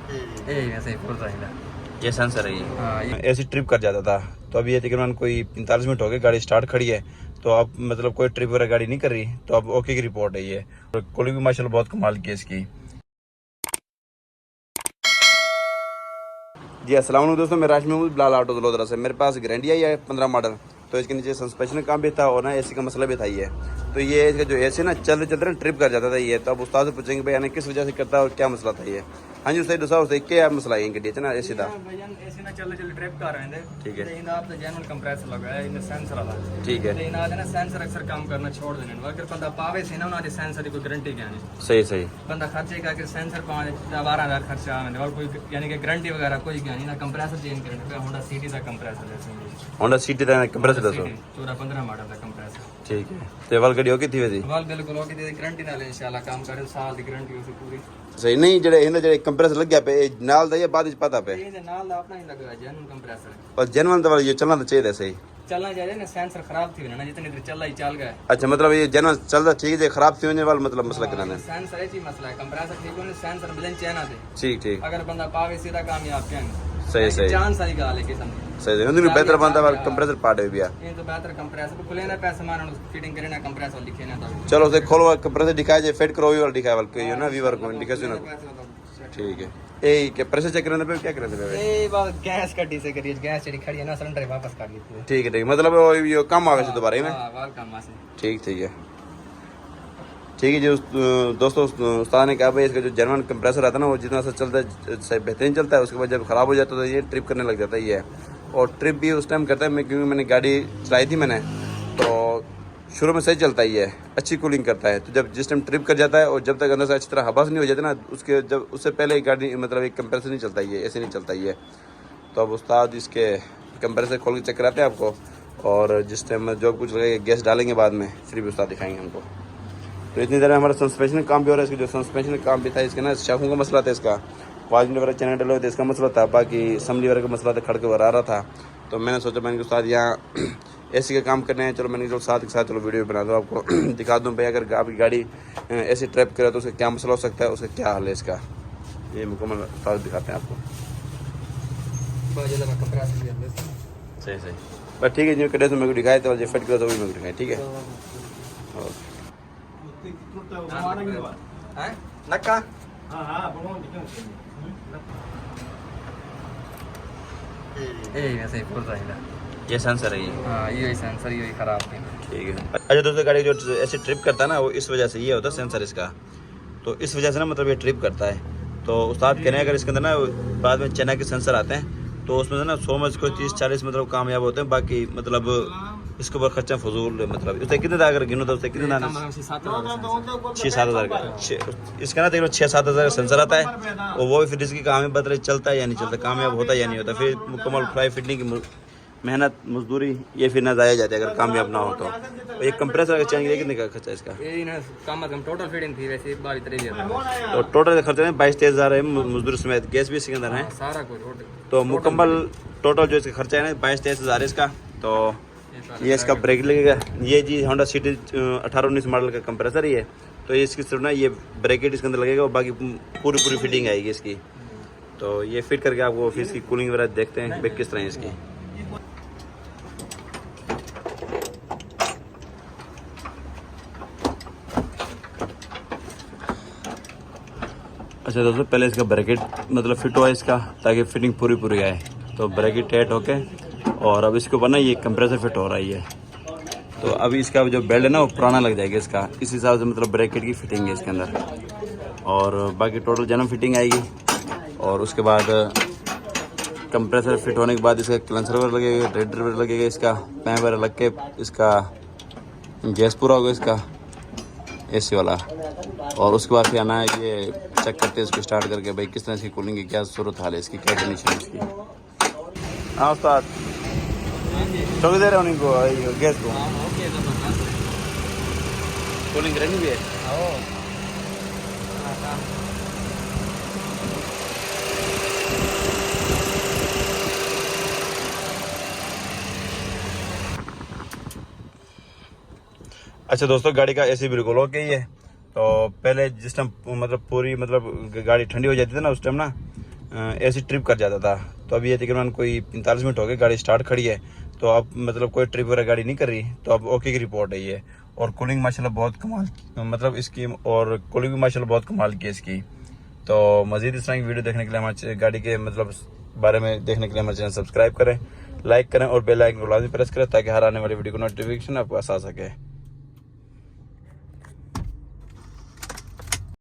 ऐसे ही फुल रहेगा। ये सेंसर है हाँ, ये ऐसी ट्रिप कर जाता था। तो अभी ये तकरीबन कोई 45 मिनट हो गए, गाड़ी स्टार्ट खड़ी है। तो अब मतलब कोई ट्रिप वगैरह गाड़ी नहीं कर रही, तो अब ओके की रिपोर्ट है ये। कूलिंग भी माशाल्लाह बहुत कमाल की है इसकी। जी अस्सलाम वालेकुम दोस्तों, मैं राज महमूद बिलाल ऑटो दलोदरा से। मेरे पास ग्रैंडिया ही है 15 मॉडल। तो इसके नीचे सस्पेंशन का भी था और ना एसी का मसला भी था ये। तो ये इसका जो एसी ना चलते चलते ट्रिप कर जाता था ये। तो अब उस्ताद से पूछेंगे भाई यानी किस वजह से करता है और क्या मसला था ये। हाँ जी उस्ताद दूसरा उस्ताद क्या मसला है इनके डी ना एसी का? ऐसे ना चल चल ट्रिप कर रहे हैं। ठीक है। इन आप जनरल कंप्रेसर लगा है, इन सेंसर वाला। ठीक है। इन आज ना सेंसर अक्सर काम करना छोड़ देने अगर बंदा पावे से ना उन्हें सेंसर की कोई गारंटी क्या नहीं। सही सही। बंदा खर्चे का कि सेंसर 12,000 खर्चा आने और कोई यानी कि गारंटी वगैरह कोई क्या नहीं ना। कंप्रेसर चेंज करने पे होंडा सिटी का कंप्रेसर है। होंडा सिटी का कंप्रेसर दसो। 14-15 मॉडल का कंप्रेसर। ठीक है। तो वाल गड्डी होगी थी वैसी? वाल बिल्कुल होगी थी, गारंटी नाल इंशाल्लाह काम करे, साल की गारंटी उसे पूरी। सही नहीं जेडे हिंदे जेडे कंप्रेसर लग गया पे नाल दा या बाद विच पता पे? ये नाल दा अपना ही लगा है जेन्युइन कंप्रेसर। और जेन्युइन तो ये चलना तो चाहिए सही। चलना चाहिए ना, सेंसर खराब थी ना जितनी देर चल ही चल गया। अच्छा मतलब ये जेन्युइन चलता ठीक है, खराब थी होने वाला मतलब मसला कराना है। सेंसर है जी मसला है, कंप्रेसर ठीक होने सेंसर बिलन चैना दे। ठीक ठीक। अगर बंदा पावे सीधा कामयाब क्या सही सही। जान सारी गाल है किस्म सही है। उन्हें बेहतर बनता है कंप्रेसर पार्ट है भैया। ये तो बेहतर कंप्रेसर खुले ना पैसे मारन फिटिंग करे ना कंप्रेसर लिखे ना तो चलो उसे खोलो कंप्रेसर दिखाए जे फिट करो वाला दिखाए वाला कोई ना व्यूअर को दिखाओ ना। ठीक है। ए के प्रेशर चेक करने पे क्या करने पे? ए बात गैस कटी से करिए, गैस चढ़ी खड़ी है ना सिलेंडर वापस कर दी। ठीक है ठीक मतलब ये कम आवे से दोबारा है ना? हां वाल काम से। ठीक ठीक है। ठीक है जो दोस्तों उस्ताद ने कहा भाई इसका जो जेन्युइन कंप्रेसर आता है ना वो जितना सा चलता है बेहतरीन चलता है, उसके बाद जब ख़राब हो जाता है तो ये ट्रिप करने लग जाता है ये। और ट्रिप भी उस टाइम करता है मैं क्योंकि मैंने गाड़ी चलाई थी मैंने, तो शुरू में सही चलता ही है, अच्छी कूलिंग करता है। तो जब जिस टाइम ट्रिप कर जाता है और जब तक अंदर से अच्छी तरह हवा से नहीं हो जाती ना उसके जब उससे पहले ही गाड़ी मतलब एक कंप्रेसर नहीं चलता ये, ऐसे नहीं चलता ये। तो अब उस्ताद इसके कंप्रेसर खोल के चेक कराते हैं आपको, और जिस टाइम जो कुछ लगेगा गैस डालेंगे बाद में फिर भी उस्ताद दिखाएंगे हमको। तो इतनी देर में हमारा सस्पेंशन काम भी हो रहा है। इसका जो सस्पेंशन काम भी था इसके ना शाखों का मसला था, इसका वाजन वगैरह चैनल डले हुए थे इसका मसला था, बाकी असम्बली वगैरह का मसला था, खड़के वगैरह आ रहा था। तो मैंने सोचा मैंने उस्ताद यहाँ एसी का काम करने हैं, चलो मैंने जो साथ के साथ चलो वीडियो बना दो आपको दिखा दूँ भाई अगर आपकी गाड़ी ऐसी ट्रैप करे तो उसका क्या मसला हो सकता है, उसका क्या हाल है इसका, ये मुकम्मल साथ दिखाते हैं आपको। सही सही बस ठीक है जो कड़े से मेरे को दिखाए तो फिट करो तो वही मेरे को दिखाए। ठीक है नक्का ऐसे ही फुल रहेगा। ये सेंसर है ये। हाँ ये सेंसर ये खराब थी। ठीक है। अच्छा दोस्तों गाड़ी जो ऐसे ट्रिप करता है ना वो इस वजह से ये होता है सेंसर इसका, तो इस वजह से ना मतलब ये ट्रिप करता है। तो उस्ताद कह रहे हैं अगर इसके अंदर ना बाद में चाइना के सेंसर आते हैं तो उसमें ना 100 में को 30-40 मतलब कामयाब होते हैं, बाकी मतलब इसके ऊपर खर्चा फजूल मतलब उससे कितने अगर गिनो तो उससे कितने दाना 6-7 हज़ार का इसका ना तकरीबन 6-7 हज़ार का सेंसर आता है, और वो फिर इसकी कामयाब बता रहे चलता है या नहीं चलता, कामयाब होता है या नहीं होता, फिर मुकम्मल फ्लाई फिटिंग की मेहनत मजदूरी ये फिर ना जाया जाता है अगर कामयाब ना हो तो। एक कंप्रेसर का चेंज कितने का खर्चा इसका? ये ना कम से कम टोटल फिटिंग थी वैसे एक बार इतने ही है। तो टोटल खर्चा है 22-23 हज़ार है मजदूरी समेत, गैस भी इसके अंदर है सारा कुछ तो मुकम्मल टोटल जो इसका खर्चा है ना 22-23 हज़ार इसका। तो ये इसका ब्रेक लगेगा, ये जी होंडा सिटी 18-19 मॉडल का कंप्रेसर ही है, तो ये इसकी सिर्फ ना ये ब्रेकेट इसके अंदर लगेगा और बाकी पूरी फिटिंग आएगी इसकी। तो ये फिट करके आपको फिर इसकी कूलिंग वगैरह देखते हैं भाई किस तरह है इसकी। अच्छा दोस्तों पहले इसका ब्रैकेट मतलब फिट हुआ इसका ताकि फिटिंग पूरी आए, तो ब्रैकेट टाइट होके और अब इसके ऊपर ना ये कंप्रेसर फिट हो रहा है। तो अभी इसका जो बेल्ट है ना वो पुराना लग जाएगा इसका, इस हिसाब से मतलब ब्रैकेट की फिटिंग है इसके अंदर, और बाकी टोटल जनम फिटिंग आएगी। और उसके बाद कंप्रेसर फिट होने के बाद इसका क्लेंसर वगैरह लगेगा, रेडर वगैरह लगेगा, इसका पैप वगैरह लग के इसका गैस पूरा होगा इसका एसी वाला, और उसके बाद फिर आना है ये चेक करते हैं इसको स्टार्ट करके भाई किस तरह इसकी कूलिंग की क्या सूरत हाल है इसकी, क्या कंडीशन है इसकी। हाँ उस्ताद ठोक दे रहे हो उनको गैस को, कूलिंग करनी भी है। अच्छा दोस्तों गाड़ी का एसी बिल्कुल ओके ही है। तो पहले जिस टाइम मतलब पूरी मतलब गाड़ी ठंडी हो जाती थी ना उस टाइम ना ऐसी ट्रिप कर जाता था। तो अभी ये तकरीबन कोई 45 मिनट हो गए, गाड़ी स्टार्ट खड़ी है, तो अब मतलब कोई ट्रिप वगैरह गाड़ी नहीं कर रही, तो अब ओके की रिपोर्ट है ये। और कूलिंग माशाल्लाह बहुत कमाल मतलब इसकी, और कूलिंग भी माशाल्लाह बहुत कमाल की है इसकी। तो मज़ीद इस तरह की वीडियो देखने के लिए हमारे गाड़ी के मतलब बारे में देखने के लिए हमारे चैनल सब्सक्राइब करें, लाइक करें और बेल आइकन को लाजमी प्रेस करें ताकि हर आने वाली वीडियो को नोटिफिकेशन आपके पास आ सके।